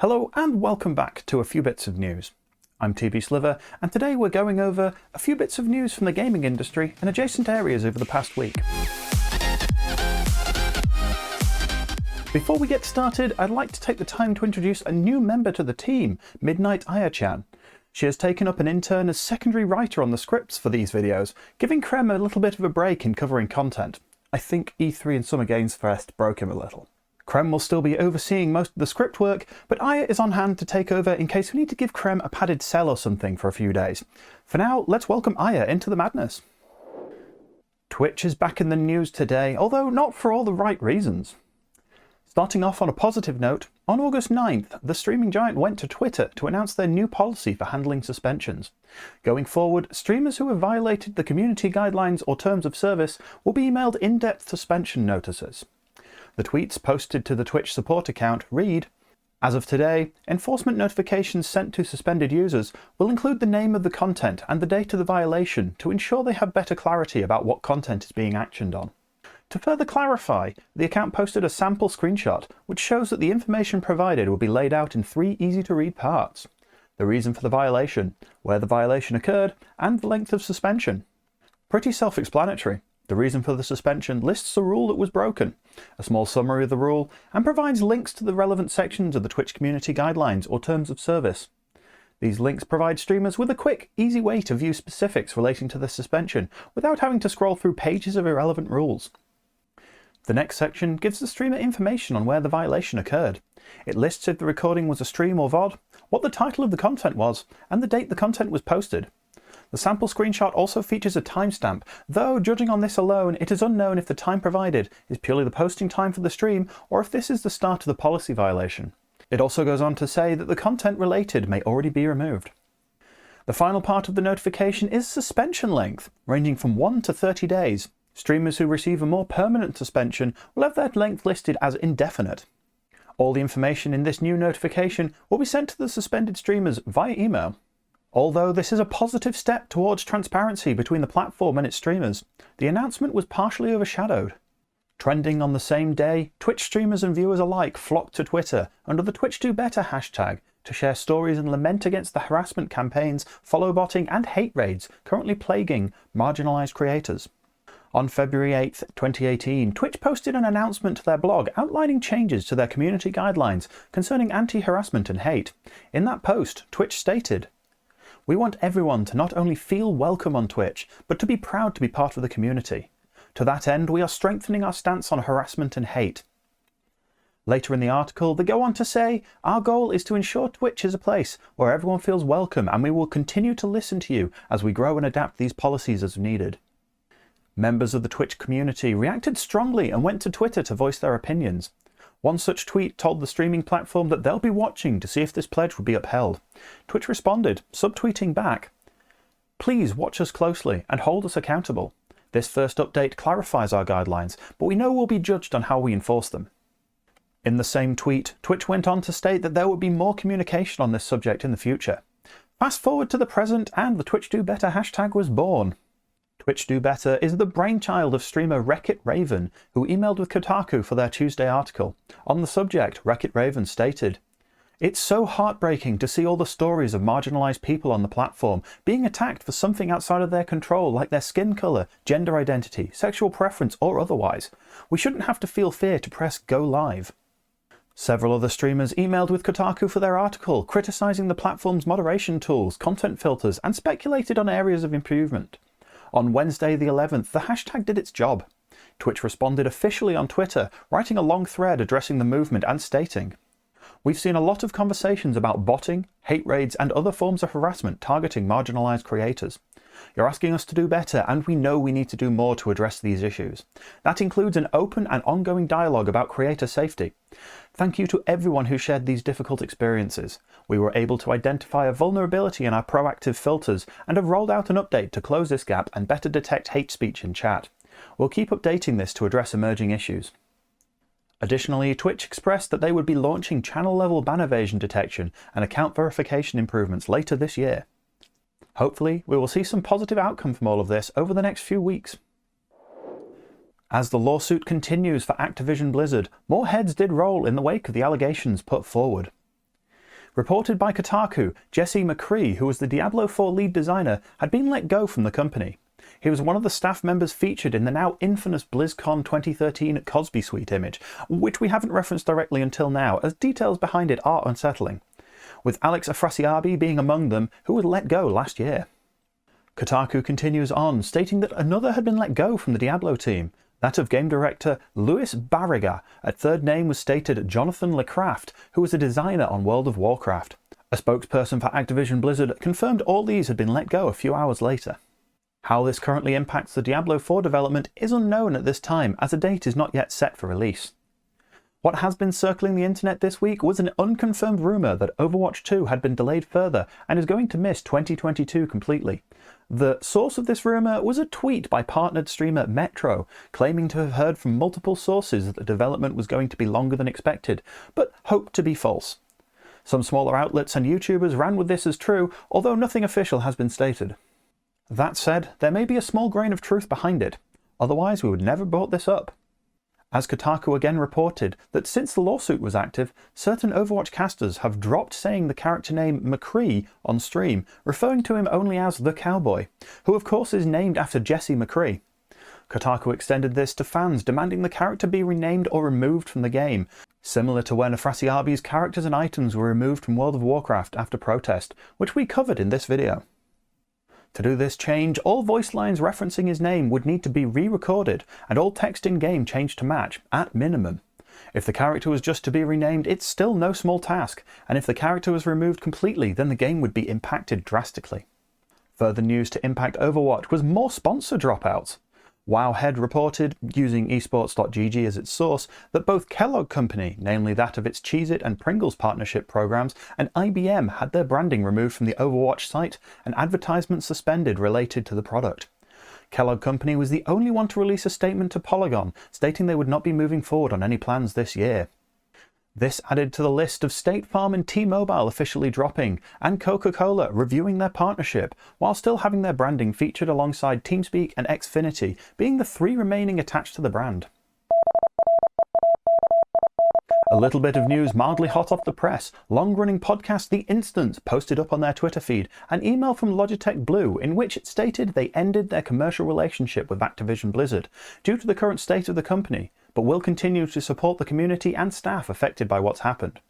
Hello and welcome back to A Few Bits of News. I'm TV Sliver, and today we're going over a few bits of news from the gaming industry and adjacent areas over the past week. Before we get started, I'd like to take the time to introduce a new member to the team, MidnightAyaChan. She has taken up an intern as secondary writer on the scripts for these videos, giving Krem a little bit of a break in covering content. I think E3 and Summer Games Fest broke him a little. Krem will still be overseeing most of the script work, but Aya is on hand to take over in case we need to give Krem a padded cell or something for a few days. For now, let's welcome Aya into the madness. Twitch is back in the news today, although not for all the right reasons. Starting off on a positive note, on August 9th, the streaming giant went to Twitter to announce their new policy for handling suspensions. Going forward, streamers who have violated the community guidelines or terms of service will be emailed in-depth suspension notices. The tweets posted to the Twitch support account read, "As of today, enforcement notifications sent to suspended users will include the name of the content and the date of the violation to ensure they have better clarity about what content is being actioned on." To further clarify, the account posted a sample screenshot which shows that the information provided will be laid out in 3 easy-to-read parts: the reason for the violation, where the violation occurred, and the length of suspension. Pretty self-explanatory. The reason for the suspension lists a rule that was broken, a small summary of the rule, and provides links to the relevant sections of the Twitch community guidelines or terms of service. These links provide streamers with a quick, easy way to view specifics relating to the suspension without having to scroll through pages of irrelevant rules. The next section gives the streamer information on where the violation occurred. It lists if the recording was a stream or VOD, what the title of the content was, and the date the content was posted. The sample screenshot also features a timestamp, though judging on this alone, it is unknown if the time provided is purely the posting time for the stream or if this is the start of the policy violation. It also goes on to say that the content related may already be removed. The final part of the notification is suspension length, ranging from 1 to 30 days. Streamers who receive a more permanent suspension will have their length listed as indefinite. All the information in this new notification will be sent to the suspended streamers via email. Although this is a positive step towards transparency between the platform and its streamers, the announcement was partially overshadowed. Trending on the same day, Twitch streamers and viewers alike flocked to Twitter under the #TwitchDoBetter hashtag to share stories and lament against the harassment campaigns, follow-botting and hate raids currently plaguing marginalised creators. On February 8th, 2018, Twitch posted an announcement to their blog outlining changes to their community guidelines concerning anti-harassment and hate. In that post, Twitch stated, "We want everyone to not only feel welcome on Twitch, but to be proud to be part of the community. To that end, we are strengthening our stance on harassment and hate." Later in the article, they go on to say, "Our goal is to ensure Twitch is a place where everyone feels welcome, and we will continue to listen to you as we grow and adapt these policies as needed." Members of the Twitch community reacted strongly and went to Twitter to voice their opinions. One such tweet told the streaming platform that they'll be watching to see if this pledge would be upheld. Twitch responded, subtweeting back, "Please watch us closely and hold us accountable. This first update clarifies our guidelines, but we know we'll be judged on how we enforce them." In the same tweet, Twitch went on to state that there would be more communication on this subject in the future. Fast forward to the present and the #TwitchDoBetter hashtag was born. #TwitchDoBetter is the brainchild of streamer Wreck-It Raven, who emailed with Kotaku for their Tuesday article. On the subject, Wreck-It Raven stated, "It's so heartbreaking to see all the stories of marginalised people on the platform being attacked for something outside of their control, like their skin colour, gender identity, sexual preference or otherwise. We shouldn't have to feel fear to press go live." Several other streamers emailed with Kotaku for their article, criticising the platform's moderation tools, content filters and speculated on areas of improvement. On Wednesday the 11th, the hashtag did its job. Twitch responded officially on Twitter, writing a long thread addressing the movement and stating, "We've seen a lot of conversations about botting, hate raids and other forms of harassment targeting marginalised creators. You're asking us to do better, and we know we need to do more to address these issues. That includes an open and ongoing dialogue about creator safety. Thank you to everyone who shared these difficult experiences. We were able to identify a vulnerability in our proactive filters and have rolled out an update to close this gap and better detect hate speech in chat. We'll keep updating this to address emerging issues." Additionally, Twitch expressed that they would be launching channel-level ban evasion detection and account verification improvements later this year. Hopefully, we will see some positive outcome from all of this over the next few weeks. As the lawsuit continues for Activision-Blizzard, more heads did roll in the wake of the allegations put forward. Reported by Kotaku, Jesse McCree, who was the Diablo 4 lead designer, had been let go from the company. He was one of the staff members featured in the now infamous BlizzCon 2013 Cosby Suite image, which we haven't referenced directly until now, as details behind it are unsettling, with Alex Afrasiabi being among them, who was let go last year. Kotaku continues on, stating that another had been let go from the Diablo team, that of game director Luis Barriga. A third name was stated Jonathan LeCraft, who was a designer on World of Warcraft. A spokesperson for Activision-Blizzard confirmed all these had been let go a few hours later. How this currently impacts the Diablo 4 development is unknown at this time, as a date is not yet set for release. What has been circling the internet this week was an unconfirmed rumour that Overwatch 2 had been delayed further and is going to miss 2022 completely. The source of this rumour was a tweet by partnered streamer Metro, claiming to have heard from multiple sources that the development was going to be longer than expected, but hoped to be false. Some smaller outlets and YouTubers ran with this as true, although nothing official has been stated. That said, there may be a small grain of truth behind it, otherwise we would never have brought this up. As Kotaku again reported that since the lawsuit was active, certain Overwatch casters have dropped saying the character name McCree on stream, referring to him only as the Cowboy, who of course is named after Jesse McCree. Kotaku extended this to fans, demanding the character be renamed or removed from the game, similar to when Afrasiabi's characters and items were removed from World of Warcraft after protest, which we covered in this video. To do this change, all voice lines referencing his name would need to be re-recorded, and all text in-game changed to match, at minimum. If the character was just to be renamed, it's still no small task, and if the character was removed completely, then the game would be impacted drastically. Further news to impact Overwatch was more sponsor dropouts. Wowhead reported, using esports.gg as its source, that both Kellogg Company, namely that of its Cheez-It and Pringles partnership programs, and IBM had their branding removed from the Overwatch site and advertisements suspended related to the product. Kellogg Company was the only one to release a statement to Polygon, stating they would not be moving forward on any plans this year. This added to the list of State Farm and T-Mobile officially dropping, and Coca-Cola reviewing their partnership, while still having their branding featured alongside TeamSpeak and Xfinity, being the three remaining attached to the brand. A little bit of news mildly hot off the press. Long-running podcast The Instance posted up on their Twitter feed an email from Logitech Blue in which it stated they ended their commercial relationship with Activision-Blizzard due to the current state of the company, but will continue to support the community and staff affected by what's happened.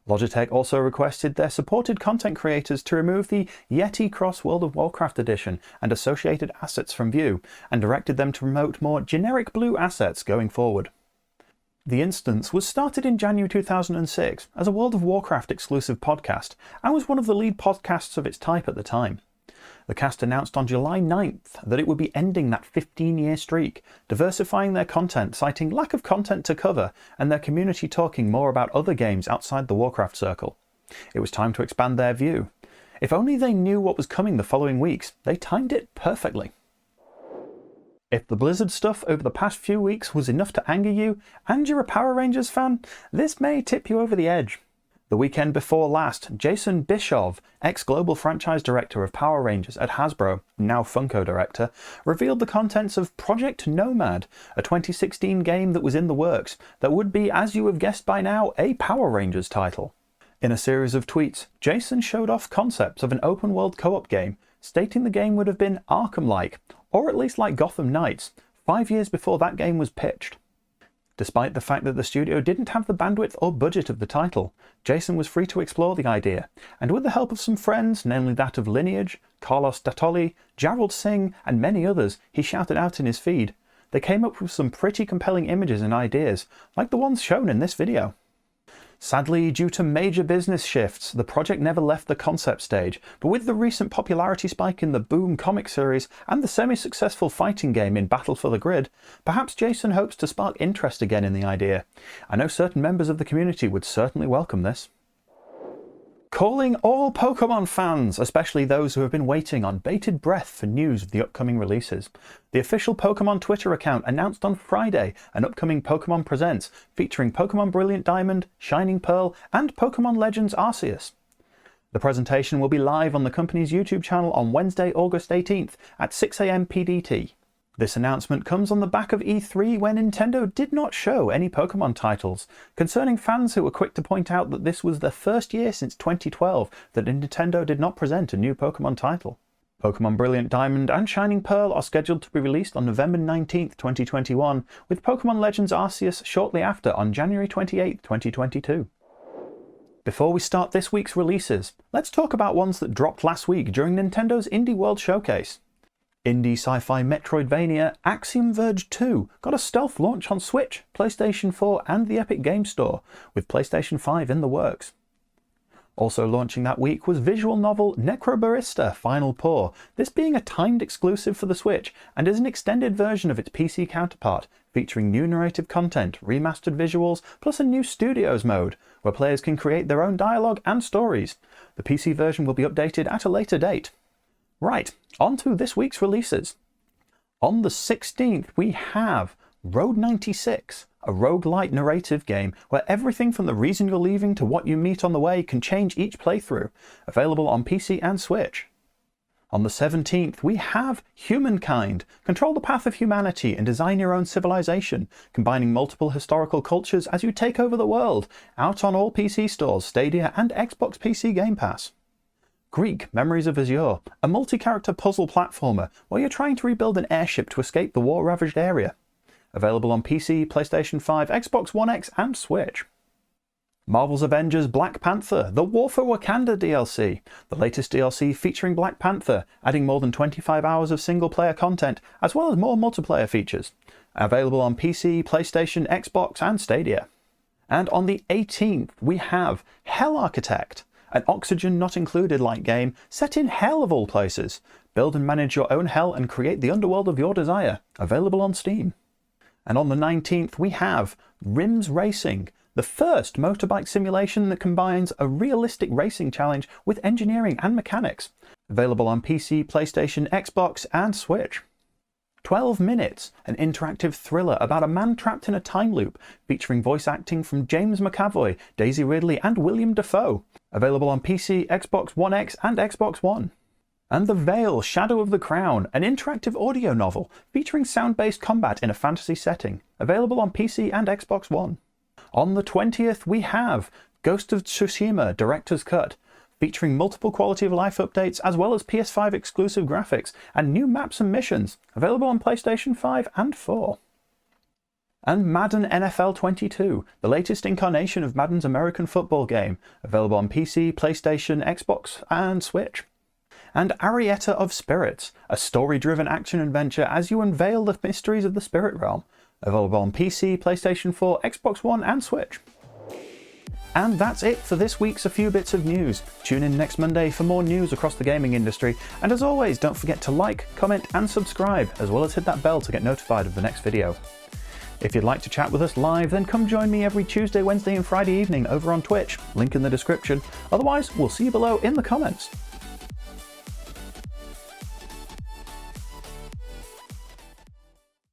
Logitech also requested their supported content creators to remove the Yeti Cross World of Warcraft edition and associated assets from view, and directed them to promote more generic Blue assets going forward. The Instance was started in January 2006 as a World of Warcraft exclusive podcast, and was one of the lead podcasts of its type at the time. The cast announced on July 9th that it would be ending that 15-year streak, diversifying their content, citing lack of content to cover, and their community talking more about other games outside the Warcraft circle. It was time to expand their view. If only they knew what was coming the following weeks, they timed it perfectly. If the Blizzard stuff over the past few weeks was enough to anger you, and you're a Power Rangers fan, this may tip you over the edge. The weekend before last, Jason Bischoff, ex-global franchise director of Power Rangers at Hasbro, now Funko director, revealed the contents of Project Nomad, a 2016 game that was in the works, that would be, as you have guessed by now, a Power Rangers title. In a series of tweets, Jason showed off concepts of an open-world co-op game, stating the game would have been Arkham-like, or at least like Gotham Knights, 5 years before that game was pitched. Despite the fact that the studio didn't have the bandwidth or budget of the title, Jason was free to explore the idea, and with the help of some friends, namely that of Lineage, Carlos Dattoli, Gerald Singh, and many others he shouted out in his feed, they came up with some pretty compelling images and ideas, like the ones shown in this video. Sadly, due to major business shifts, the project never left the concept stage, but with the recent popularity spike in the Boom comic series and the semi-successful fighting game in Battle for the Grid, perhaps Jason hopes to spark interest again in the idea. I know certain members of the community would certainly welcome this. Calling all Pokemon fans, especially those who have been waiting on bated breath for news of the upcoming releases. The official Pokemon Twitter account announced on Friday an upcoming PokemonPresents featuring Pokemon Brilliant Diamond, Shining Pearl, and Pokemon Legends Arceus. The presentation will be live on the company's YouTube channel on Wednesday, August 18th at 6 AM PDT. This announcement comes on the back of E3 where Nintendo did not show any Pokemon titles, concerning fans who were quick to point out that this was the first year since 2012 that Nintendo did not present a new Pokemon title. Pokemon Brilliant Diamond and Shining Pearl are scheduled to be released on November 19th, 2021, with Pokemon Legends Arceus shortly after on January 28th, 2022. Before we start this week's releases, let's talk about ones that dropped last week during Nintendo's Indie World Showcase. Indie sci-fi Metroidvania Axiom Verge 2 got a stealth launch on Switch, PlayStation 4 and the Epic Games Store, with PlayStation 5 in the works. Also launching that week was visual novel Necrobarista Final Pour, this being a timed exclusive for the Switch and is an extended version of its PC counterpart, featuring new narrative content, remastered visuals, plus a new Studios mode, where players can create their own dialogue and stories. The PC version will be updated at a later date. Right, on to this week's releases. On the 16th we have Road 96, a roguelite narrative game where everything from the reason you're leaving to what you meet on the way can change each playthrough, available on PC and Switch. On the 17th we have Humankind, control the path of humanity and design your own civilization, combining multiple historical cultures as you take over the world, out on all PC stores, Stadia and Xbox PC Game Pass. Greek Memories of Azure, a multi-character puzzle platformer where you're trying to rebuild an airship to escape the war-ravaged area. Available on PC, PlayStation 5, Xbox One X and Switch. Marvel's Avengers Black Panther, the War for Wakanda DLC, the latest DLC featuring Black Panther, adding more than 25 hours of single-player content, as well as more multiplayer features. Available on PC, PlayStation, Xbox and Stadia. And on the 18th we have Hell Architect, an Oxygen Not Included-like game set in hell of all places. Build and manage your own hell and create the underworld of your desire. Available on Steam. And on the 19th we have Rims Racing, the first motorbike simulation that combines a realistic racing challenge with engineering and mechanics. Available on PC, PlayStation, Xbox and Switch. 12 Minutes, an interactive thriller about a man trapped in a time loop, featuring voice acting from James McAvoy, Daisy Ridley and William Dafoe. Available on PC, Xbox One X and Xbox One. And The Veil, Shadow of the Crown, an interactive audio novel featuring sound-based combat in a fantasy setting. Available on PC and Xbox One. On the 20th we have Ghost of Tsushima Director's Cut, featuring multiple quality of life updates as well as PS5 exclusive graphics and new maps and missions. Available on PlayStation 5 and 4. And Madden NFL 22, the latest incarnation of Madden's American football game, available on PC, PlayStation, Xbox and Switch. And Arietta of Spirits, a story-driven action-adventure as you unveil the mysteries of the spirit realm, available on PC, PlayStation 4, Xbox One and Switch. And that's it for this week's A Few Bits of News. Tune in next Monday for more news across the gaming industry, and as always don't forget to like, comment and subscribe, as well as hit that bell to get notified of the next video. If you'd like to chat with us live, then come join me every Tuesday, Wednesday and Friday evening over on Twitch, link in the description. Otherwise, we'll see you below in the comments.